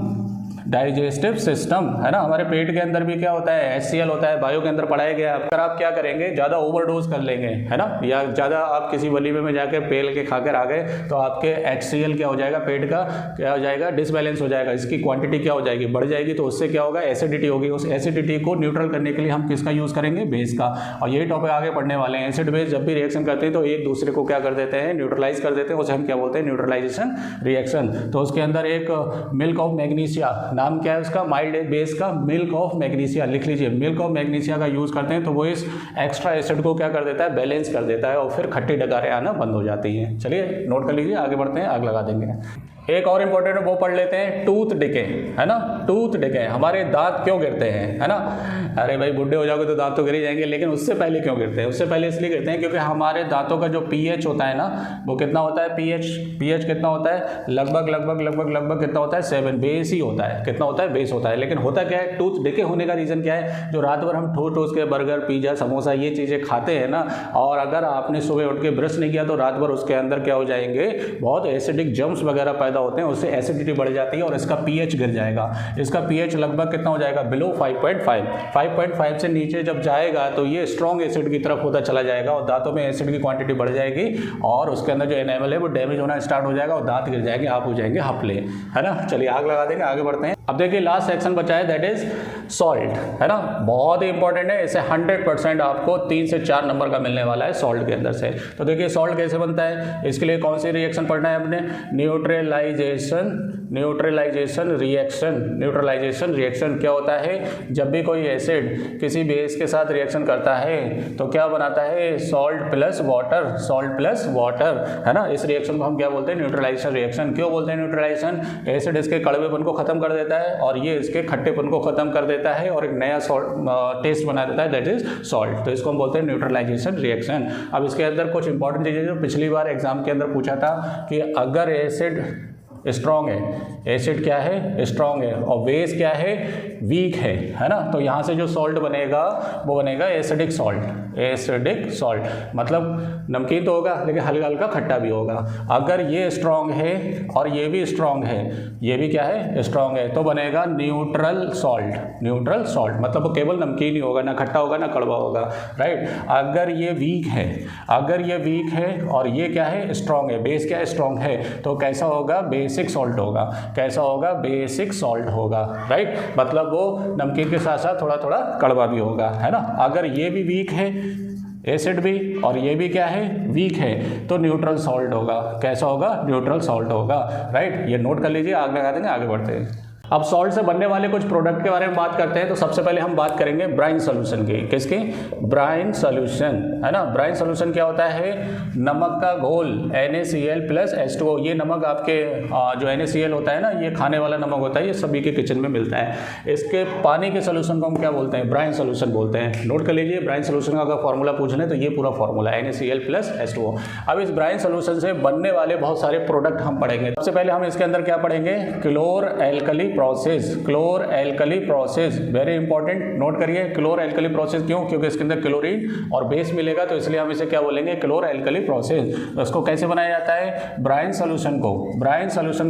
Digestive system, है ना। हमारे पेट के अंदर भी क्या होता है? HCl होता है, बायो के अंदर पढ़ाया गया। अगर आप क्या करेंगे, ज़्यादा ओवरडोज कर लेंगे, है ना, या ज़्यादा आप किसी वलीमे में जाकर पेल के खाकर आ गए तो आपके HCl क्या हो जाएगा? पेट का क्या हो जाएगा? डिसबैलेंस हो जाएगा। इसकी क्वांटिटी क्या हो जाएगी? बढ़ जाएगी। तो उससे क्या होगा? एसिडिटी होगी। उस एसिडिटी को न्यूट्रल करने के लिए हम किसका यूज़ करेंगे? बेस का। और यही टॉपिक आगे पढ़ने वाले हैं। एसिड बेस जब भी रिएक्शन करते हैं तो एक दूसरे को क्या कर देते हैं? न्यूट्रलाइज कर देते हैं। उसे हम क्या बोलते हैं? Neutralization reaction. तो उसके अंदर एक मिल्क ऑफ मैग्नीशिया नाम क्या है उसका, माइल्ड बेस का, मिल्क ऑफ मैग्नीशिया, लिख लीजिए, मिल्क ऑफ मैग्नीशिया का यूज़ करते हैं तो वो इस एक्स्ट्रा एसिड को क्या कर देता है, बैलेंस कर देता है और फिर खट्टी डकारें आना बंद हो जाती हैं। चलिए नोट कर लीजिए, आगे बढ़ते हैं, आग लगा देंगे। एक और इंपॉर्टेंट वो पढ़ लेते हैं, टूथ डिके, है ना, टूथ डिके, हमारे दांत क्यों गिरते हैं, है ना। अरे भाई बुढ़े हो जाओगे तो दांत तो गिर ही जाएंगे, लेकिन उससे पहले क्यों गिरते हैं, उससे पहले इसलिए गिरते हैं क्योंकि हमारे दांतों का जो पीएच होता है ना, वो कितना होता है, पीएच कितना होता है, लगभग कितना होता है, 7, बेस ही होता है, कितना होता है, बेस होता है। लेकिन होता क्या है, टूथ डिके होने का रीज़न क्या है, जो रात भर हम ठोस के बर्गर, पिज्जा, समोसा ये चीज़ें खाते हैं ना, और अगर आपने सुबह उठ के ब्रश नहीं किया तो रात भर उसके अंदर क्या हो जाएंगे, बहुत एसिडिक जर्म्स वगैरह पैदा होते हैं, उससे एसिडिटी बढ़ जाती है और इसका पीएच गिर जाएगा। इसका पीएच लगभग कितना हो जाएगा, बिलो 5.5 से नीचे जब जाएगा तो ये स्ट्रॉन्ग एसिड की तरफ होता चला जाएगा और दांतों में एसिड की क्वांटिटी बढ़ जाएगी और उसके अंदर जो एनामल है वो डैमेज होना स्टार्ट हो जाएगा और दांत गिर जाएंगे, आप हो जाएंगे हपले, है ना। चलिए आग लगा देंगे, आगे बढ़ते हैं। अब देखिए लास्ट सेक्शन बचा है, दैट इज सॉल्ट, है ना, बहुत ही इंपॉर्टेंट है। इसे 100% आपको 3 से 4 नंबर का मिलने वाला है सॉल्ट के अंदर से। तो देखिए सॉल्ट कैसे बनता है, इसके लिए कौन सी रिएक्शन पढ़ना है अपने, न्यूट्रलाइजेशन रिएक्शन क्या होता है, जब भी कोई एसिड किसी बेस के साथ रिएक्शन करता है तो क्या बनाता है, सॉल्ट प्लस वाटर, है ना। इस रिएक्शन को हम क्या बोलते हैं, न्यूट्रलाइजेशन रिएक्शन। क्यों बोलते हैं न्यूट्रलाइजेशन, एसिड इसके कड़वेपन को खत्म कर देता है और ये इसके खट्टेपन को खत्म कर देता है और एक नया टेस्ट बना देता है, दैट इज सॉल्ट। तो इसको हम बोलते हैं न्यूट्रलाइजेशन रिएक्शन। अब इसके अंदर कुछ इंपॉर्टेंट चीज़ें जो पिछली बार एग्जाम के अंदर पूछा था कि अगर एसिड स्ट्रॉन्ग है, एसिड क्या है, स्ट्रॉन्ग है, और बेस क्या है, वीक है ना, तो यहाँ से जो सॉल्ट बनेगा वो बनेगा एसिडिक सॉल्ट, मतलब नमकीन तो होगा लेकिन हल्का हल्का खट्टा भी होगा। अगर ये स्ट्रॉन्ग है और ये भी स्ट्रॉन्ग है, ये भी क्या है, स्ट्रॉन्ग है, तो बनेगा न्यूट्रल सॉल्ट, मतलब वो केवल नमकीन ही होगा, ना खट्टा होगा ना कड़वा होगा, राइट। अगर ये वीक है और ये क्या है, स्ट्रॉन्ग है, बेस क्या है, स्ट्रॉन्ग है, तो कैसा होगा, बेसिक सॉल्ट होगा। कैसा होगा, बेसिक सॉल्ट होगा, राइट, मतलब वो नमकीन के साथ साथ थोड़ा थोड़ा कड़वा भी होगा, है ना। अगर ये भी वीक है, एसिड भी, और ये भी क्या है, वीक है, तो न्यूट्रल सॉल्ट होगा। कैसा होगा, न्यूट्रल सॉल्ट होगा, राइट। ये नोट कर लीजिए, आग लगा देंगे, आगे बढ़ते हैं। अब सॉल्ट से बनने वाले कुछ प्रोडक्ट के बारे में बात करते हैं। तो सबसे पहले हम बात करेंगे ब्राइन सोल्यूशन की। किसकी, ब्राइन सोल्यूशन, है ना। ब्राइन सोल्यूशन क्या होता है, नमक का घोल NaCl प्लस H2O। ये नमक आपके जो NaCl होता है ना, ये खाने वाला नमक होता है, ये सभी के किचन में मिलता है। इसके पानी के सोल्यूशन को हम क्या बोलते हैं, ब्राइन सोल्यूशन बोलते हैं। नोट कर लीजिए, ब्राइन सोल्यूशन का अगर फॉर्मूला पूछ लें तो ये पूरा फॉर्मूला NaCl प्लस H2O। अब इस ब्राइन सोल्यूशन से बनने वाले बहुत सारे प्रोडक्ट हम पढ़ेंगे। सबसे पहले हम इसके अंदर क्या पढ़ेंगे, chlor alkali process, very important, note करिए। क्लोर एल्कली प्रोसेस क्यों, क्योंकि इसके अंदर क्लोरीन और बेस मिलेगा, तो इसलिए हम इसे क्या बोलेंगे, क्लोर एल्कली प्रोसेस। तो इसको कैसे बनाया जाता है, ब्राइन सोल्यूशन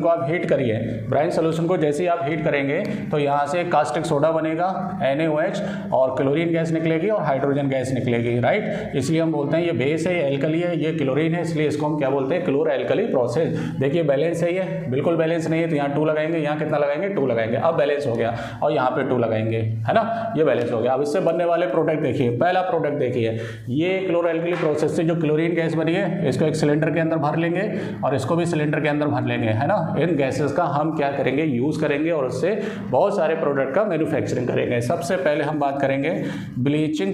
को आप हीट करिए। ब्राइन सोल्यूशन को जैसे ही आप हीट करेंगे तो यहाँ से कास्टिक सोडा बनेगा NaOH, और क्लोरीन गैस निकलेगी और हाइड्रोजन गैस निकलेगी, राइट। इसलिए हम बोलते हैं ये बेस है, ये एल्कली है, ये क्लोरीन है, इसलिए इसको हम क्या बोलते हैं, क्लोर एल्कली प्रोसेस। देखिए बैलेंस है, ये बिल्कुल बैलेंस नहीं है, तो यहाँ 2 लगाएंगे, यहाँ कितना लगाएंगे, 2 लगाएंगे, अब बैलेंस हो गया, और यहाँ पे 2 लगाएंगे, है ना, ये बैलेंस हो गया। अब इससे बनने वाले प्रोडक्ट देखिए, पहला प्रोडक्ट देखिए, ये क्लोरोएल्कली प्रोसेस से जो क्लोरीन गैस बनी है, इसको एक सिलेंडर के अंदर भर लेंगे और इसको भी सिलेंडर के अंदर भर लेंगे, है ना। इन गैसेस का हम क्या करेंगे, यूज़ करेंगे और उससे बहुत सारे प्रोडक्ट का मैन्युफैक्चरिंग करेंगे। सबसे पहले हम बात करेंगे ब्लीचिंग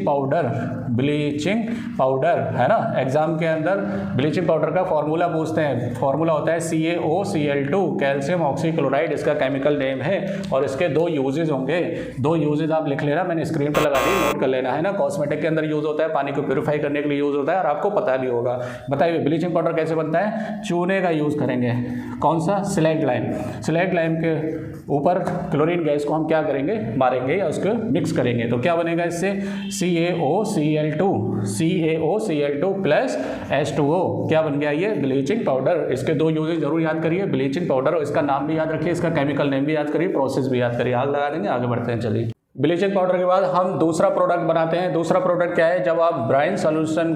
पाउडर, है ना। एग्जाम के अंदर ब्लीचिंग पाउडर का फॉर्मूला पूछते हैं, फॉर्मूला होता है CaOCl2, कैल्शियम ऑक्सीक्लोराइड इसका केमिकल नेम है, और इसके 2 यूजेज होंगे। 2 यूजेज आप लिख लेना, मैंने स्क्रीन पर लगा दी, नोट कर लेना, है ना। कॉस्मेटिक के अंदर यूज होता है, पानी को प्यूरिफाई करने के लिए यूज होता है, और आपको पता भी होगा। बताइए ब्लीचिंग पाउडर कैसे बनता है, चूने का यूज करेंगे, कौन सा, स्लैग लाइम के ऊपर क्लोरीन गैस को हम क्या करेंगे, मारेंगे या उसको मिक्स करेंगे, तो क्या बनेगा इससे, CaOCl2 प्लस H2O, क्या बन गया, ये ब्लीचिंग पाउडर। इसके 2 यूजेज जरूर याद करिए, ब्लीचिंग पाउडर, इसका नाम भी याद रखिए, इसका केमिकल नेम भी याद करिए, प्रोसेस भी याद करिए। आग लगा देंगे, आगे बढ़ते हैं। चलिए, ब्लीचिंग पाउडर के बाद हम दूसरा प्रोडक्ट बनाते हैं। दूसरा प्रोडक्ट क्या है, जब आप ब्राइन सोल्यूशन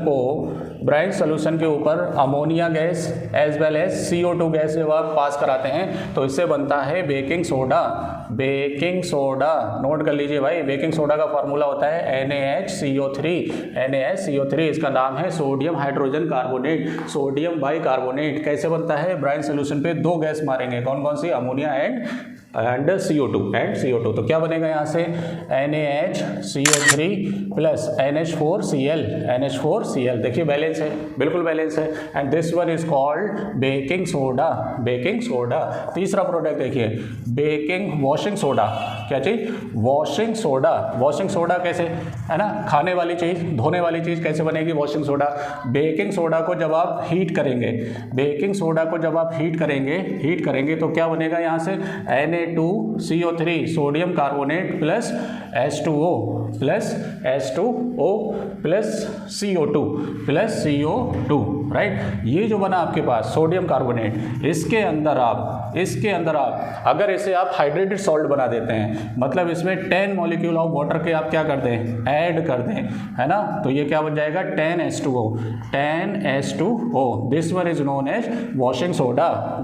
के ऊपर ammonia gas as well as CO2 gas जब आप पास कराते हैं तो इससे बनता है बेकिंग सोडा। नोट कर लीजिए भाई, बेकिंग सोडा का फॉर्मूला होता है NaHCO3। इसका नाम है sodium hydrogen carbonate, sodium bicarbonate. कैसे बनता है, ब्राइन सोल्यूशन पे 2 गैस मारेंगे, कौन कौन सी, अमोनिया एंड एंड CO2 तो क्या बनेगा यहाँ से NaHCO3 प्लस NH4Cl देखिए बैलेंस है, बिल्कुल बैलेंस है। And this one is called baking soda. तीसरा प्रोडक्ट देखिए बेकिंग वॉशिंग सोडा। क्या चीज? वॉशिंग सोडा कैसे, है ना, खाने वाली चीज, धोने वाली चीज कैसे बनेगी वॉशिंग सोडा। बेकिंग सोडा को जब आप हीट करेंगे तो क्या बनेगा यहाँ से Na2CO3 sodium carbonate plus H2O plus CO2 right. ये जो बना आपके पास सोडियम कार्बोनेट, इसके अंदर आप अगर इसे आप हाइड्रेटेड सॉल्ट बना देते हैं, मतलब इसमें 10 मॉलिक्यूल ऑफ वाटर के आप क्या कर दें, ऐड कर दें, है ना, तो ये क्या बन जाएगा 10H2O। This one is known as washing soda.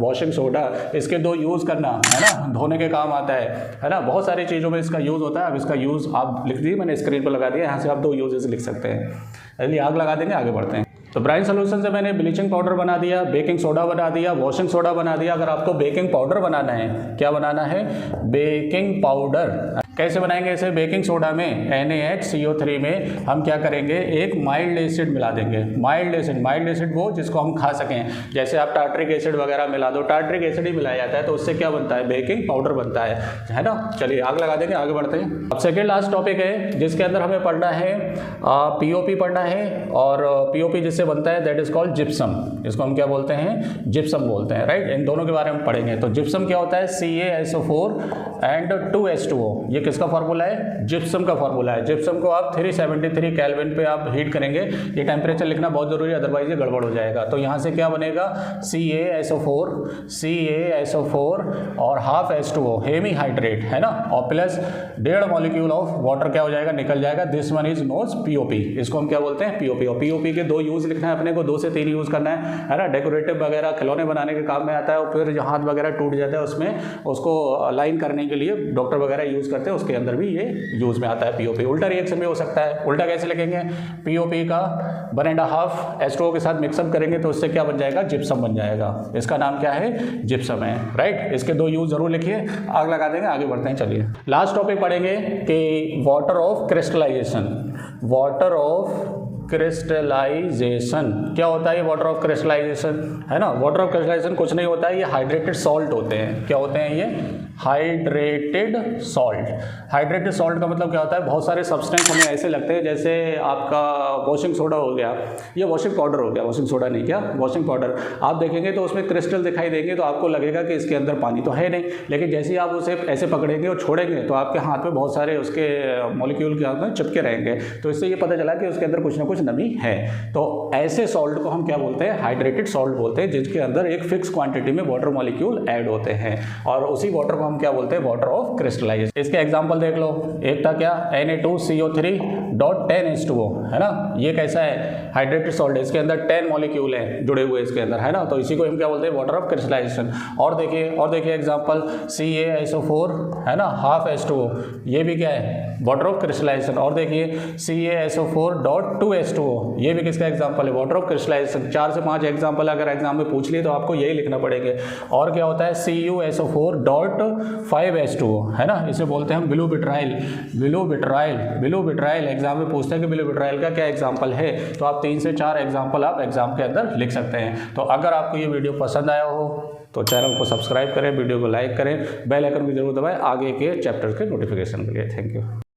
इसके दो यूज़ करना, है ना, धोने के काम आता है ना, बहुत सारी चीज़ों में इसका यूज़ होता है। अब इसका यूज़ आप लिख दीजिए, मैंने स्क्रीन पर लगा दिया, यहाँ से आप 2 यूजेस लिख सकते हैं। चलिए आग लगा देंगे, आगे बढ़ते हैं। तो ब्राइन सोल्यूशन से मैंने ब्लीचिंग पाउडर बना दिया, बेकिंग सोडा बना दिया, वॉशिंग सोडा बना दिया। अगर आपको बेकिंग पाउडर बनाना है, क्या बनाना है, बेकिंग पाउडर। कैसे बनाएंगे इसे? बेकिंग सोडा में NaHCO3 में हम क्या करेंगे, एक माइल्ड एसिड मिला देंगे। माइल्ड एसिड वो जिसको हम खा सकें, जैसे आप टार्ट्रिक एसिड वगैरह मिला दो, टार्ट्रिक एसिड ही मिलाया जाता है, तो उससे क्या बनता है, बेकिंग पाउडर बनता है ना। चलिए आग लगा देंगे, आगे बढ़ते हैं। अब सेकेंड लास्ट टॉपिक है जिसके अंदर हमें पढ़ना है POP पढ़ना है, और POP जिससे बनता है दैट इज कॉल्ड जिप्सम। इसको हम क्या बोलते हैं, जिप्सम बोलते हैं, राइट। इन दोनों के बारे में पढ़ेंगे। तो जिप्सम क्या होता है, CaSO4 एंड 2H2O। ये किसका फार्मूला है, जिप्सम का फार्मूला है। जिप्सम को आप 373 केल्विन पे आप हीट करेंगे। ये टेम्परेचर लिखना बहुत जरूरी है, अदरवाइज ये गड़बड़ हो जाएगा। तो यहाँ से क्या बनेगा, CaSO4 और हाफ H2O हेमी हाइड्रेट, है ना, और प्लस 1.5 मॉलिक्यूल ऑफ वाटर क्या हो जाएगा, निकल जाएगा। This one is knows POP। इसको हम क्या बोलते हैं, POP। और POP के 2 यूज लिखना है अपने को, 2 से 3 यूज करना है ना। डेकोरेटिव वगैरह खिलौने बनाने के काम में आता है, और फिर जो हाथ वगैरह टूट जाता है उसमें उसको लाइन करने के लिए डॉक्टर वगैरह यूज करते हैं, उसके अंदर भी ये यूज में आता है POP। उल्टा रिएक्शन भी हो सकता है। उल्टा कैसे लिखेंगे, POP का 1.5 H2O के साथ मिक्सअप करेंगे तो उससे क्या बन जाएगा, जिप्सम बन जाएगा। इसका नाम क्या है, जिप्सम है, राइट। इसके 2 यूज जरूर लिखिए, आग लगा देंगे, आगे बढ़ते हैं। चलिए लास्ट टॉपिक पढ़ेंगे कि वाटर ऑफ क्रिस्टलाइजेशन क्या होता है। ये वाटर ऑफ क्रिस्टलाइजेशन, है ना, वाटर ऑफ क्रिस्टलाइजेशन कुछ नहीं होता है, ये हाइड्रेटेड सॉल्ट होते हैं। क्या होते हैं ये, हाइड्रेटेड सॉल्ट का मतलब क्या होता है, बहुत सारे सब्सटेंस हमें ऐसे लगते हैं जैसे आपका वॉशिंग सोडा हो गया, ये वॉशिंग पाउडर हो गया, वॉशिंग सोडा नहीं, क्या वॉशिंग पाउडर। आप देखेंगे तो उसमें क्रिस्टल दिखाई देंगे, तो आपको लगेगा कि इसके अंदर पानी तो है नहीं, लेकिन जैसे ही आप उसे ऐसे पकड़ेंगे और छोड़ेंगे तो आपके हाथ में बहुत सारे उसके मॉलिक्यूल के हाथ में चिपके रहेंगे, तो इससे ये पता चला कि उसके अंदर कुछ ना कुछ नमी है। तो ऐसे सॉल्ट को हम क्या बोलते हैं, हाइड्रेटेड सॉल्ट बोलते हैं, जिसके अंदर एक फिक्स क्वांटिटी में वाटर मॉलिक्यूल ऐड होते हैं, और उसी वाटर को हम क्या बोलते हैं, वाटर ऑफ क्रिस्टलाइजेशन। इसके एग्जांपल देख लो, एक था क्या, Na2CO3.10H2O, है ना, ये कैसा है, हाइड्रेटेड सॉल्ट है, इसके अंदर 10 मॉलिक्यूल हैं जुड़े हुए इसके अंदर, है ना, तो इसी को हम क्या बोलते हैं, वाटर ऑफ क्रिस्टलाइजेशन। और देखिए एग्जांपल CaSO4, है ना, हाफ H2O, ये भी क्या है, वाटर ऑफ क्रिस्टलाइजेशन। और देखिए CaSO4.2H2O, ये भी किसका एग्जांपल है, वाटर ऑफ क्रिस्टलाइजेशन। 4 से 5 एग्जांपल अगर एग्जाम में पूछ लिए तो आपको यही लिखना पड़ेंगे। और क्या होता है, CuSO4.5H2O, है ना, इसे बोलते हैं हम ब्लू बिट्राइल। एग्जाम में पूछते हैं कि ब्लू बिट्राइल का क्या एग्जांपल है, तो आप 3 से 4 एग्जांपल आप एग्जाम के अंदर लिख सकते हैं। तो अगर आपको ये वीडियो पसंद आया हो तो चैनल को सब्सक्राइब करें, वीडियो को लाइक करें, बेल आइकन को जरूर दबाएं आगे के चैप्टर के नोटिफिकेशन के लिए। Thank you.